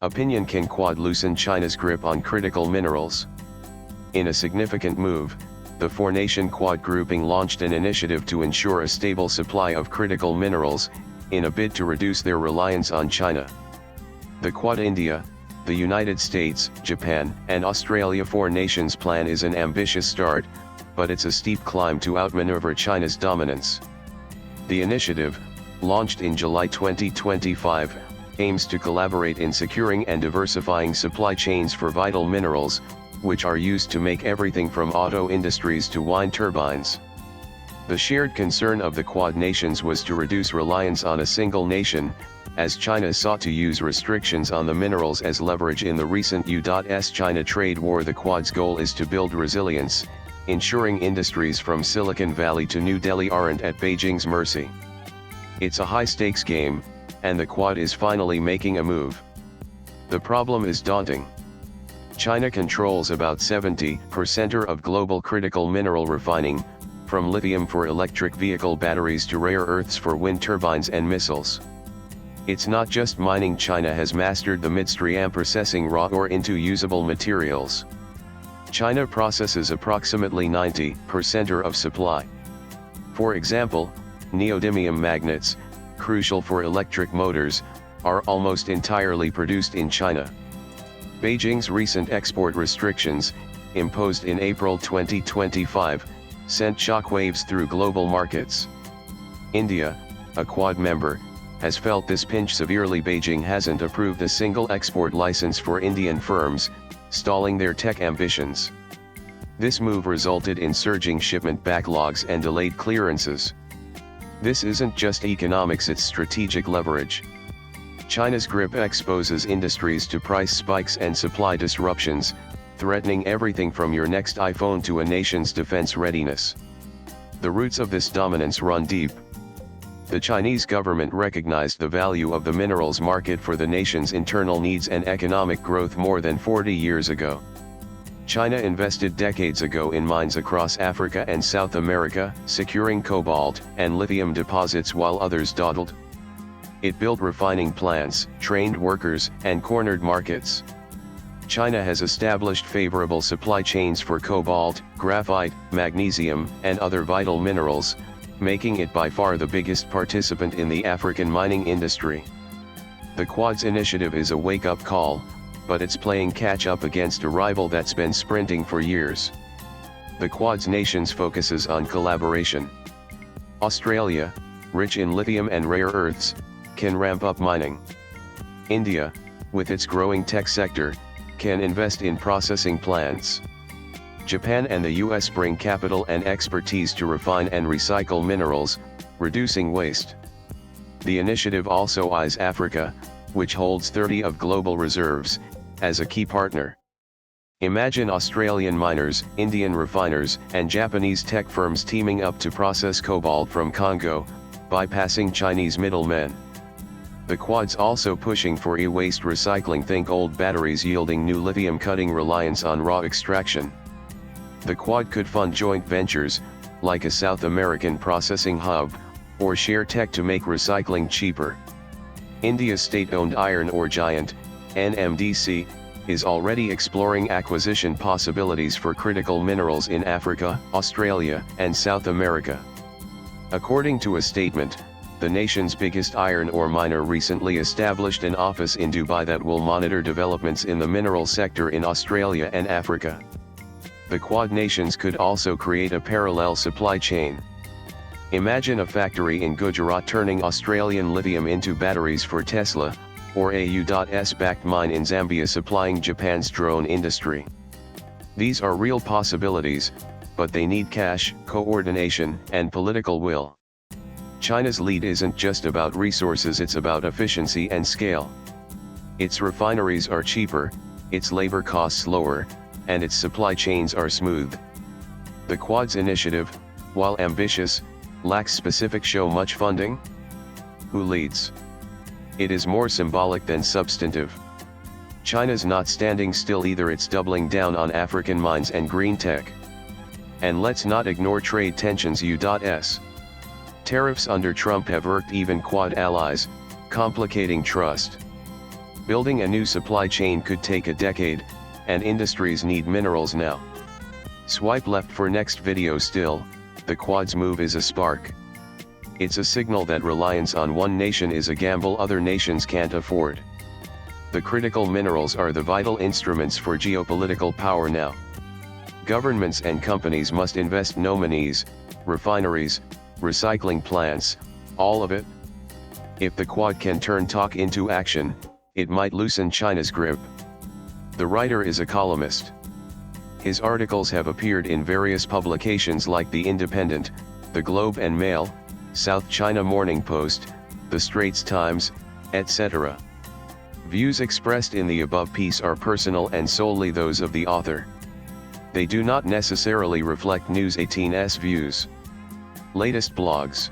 Opinion: can Quad loosen China's grip on critical minerals? In a significant move, the four-nation Quad grouping launched an initiative to ensure a stable supply of critical minerals, in a bid to reduce their reliance on China. The Quad India, the United States, Japan, and Australia four nations plan is an ambitious start, but it's a steep climb to outmaneuver China's dominance. The initiative, launched in July 2025, aims to collaborate in securing and diversifying supply chains for vital minerals, which are used to make everything from auto industries to wind turbines. The shared concern of the Quad nations was to reduce reliance on a single nation, as China sought to use restrictions on the minerals as leverage in the recent U.S.-China trade war. The Quad's goal is to build resilience, ensuring industries from Silicon Valley to New Delhi aren't at Beijing's mercy. It's a high-stakes game, and the Quad is finally making a move. The problem is daunting. China controls about 70% of global critical mineral refining, from lithium for electric vehicle batteries to rare earths for wind turbines and missiles. It's not just mining. China has mastered the midstream, processing raw ore into usable materials. China processes approximately 90% of supply. For example, neodymium magnets, crucial for electric motors, are almost entirely produced in China. Beijing's recent export restrictions, imposed in April 2025, sent shockwaves through global markets. India, a Quad member, has felt this pinch severely. Beijing hasn't approved a single export license for Indian firms, stalling their tech ambitions. This move resulted in surging shipment backlogs and delayed clearances. This isn't just economics, it's strategic leverage. China's grip exposes industries to price spikes and supply disruptions, threatening everything from your next iPhone to a nation's defense readiness. The roots of this dominance run deep. The Chinese government recognized the value of the minerals market for the nation's internal needs and economic growth more than 40 years ago. China invested decades ago in mines across Africa and South America, securing cobalt and lithium deposits while others dawdled. It built refining plants, trained workers, and cornered markets. China has established favorable supply chains for cobalt, graphite, magnesium, and other vital minerals, making it by far the biggest participant in the African mining industry. The Quad's initiative is a wake-up call, but it's playing catch-up against a rival that's been sprinting for years. The Quad's nations focuses on collaboration. Australia, rich in lithium and rare earths, can ramp up mining. India, with its growing tech sector, can invest in processing plants. Japan and the US bring capital and expertise to refine and recycle minerals, reducing waste. The initiative also eyes Africa, which holds 30% of global reserves, as a key partner. Imagine Australian miners, Indian refiners, and Japanese tech firms teaming up to process cobalt from Congo, bypassing Chinese middlemen. The Quad's also pushing for e-waste recycling. Think old batteries yielding new lithium, cutting reliance on raw extraction. The Quad could fund joint ventures, like a South American processing hub, or share tech to make recycling cheaper. India's state-owned iron ore giant, NMDC, is already exploring acquisition possibilities for critical minerals in Africa, Australia, and South America. According to a statement, the nation's biggest iron ore miner recently established an office in Dubai that will monitor developments in the mineral sector in Australia and Africa. The Quad nations could also create a parallel supply chain. Imagine a factory in Gujarat turning Australian lithium into batteries for Tesla, or a U.S.-backed mine in Zambia supplying Japan's drone industry. These are real possibilities, but they need cash, coordination, and political will. China's lead isn't just about resources, it's about efficiency and scale. Its refineries are cheaper, its labor costs lower, and its supply chains are smooth. The Quad's initiative, while ambitious, lacks specific. Show much funding? Who leads? It is more symbolic than substantive. China's not standing still either, it's doubling down on African mines and green tech. And let's not ignore trade tensions. U.S. tariffs under Trump have irked even Quad allies, complicating trust. Building a new supply chain could take a decade, and industries need minerals now. Swipe left for next video. Still, the Quad's move is a spark. It's a signal that reliance on one nation is a gamble other nations can't afford. The critical minerals are the vital instruments for geopolitical power now. Governments and companies must invest no monies, refineries, recycling plants, all of it. If the Quad can turn talk into action, it might loosen China's grip. The writer is a columnist. His articles have appeared in various publications like The Independent, The Globe and Mail, South China Morning Post, The Straits Times, etc. Views expressed in the above piece are personal and solely those of the author. They do not necessarily reflect News 18's views. Latest blogs.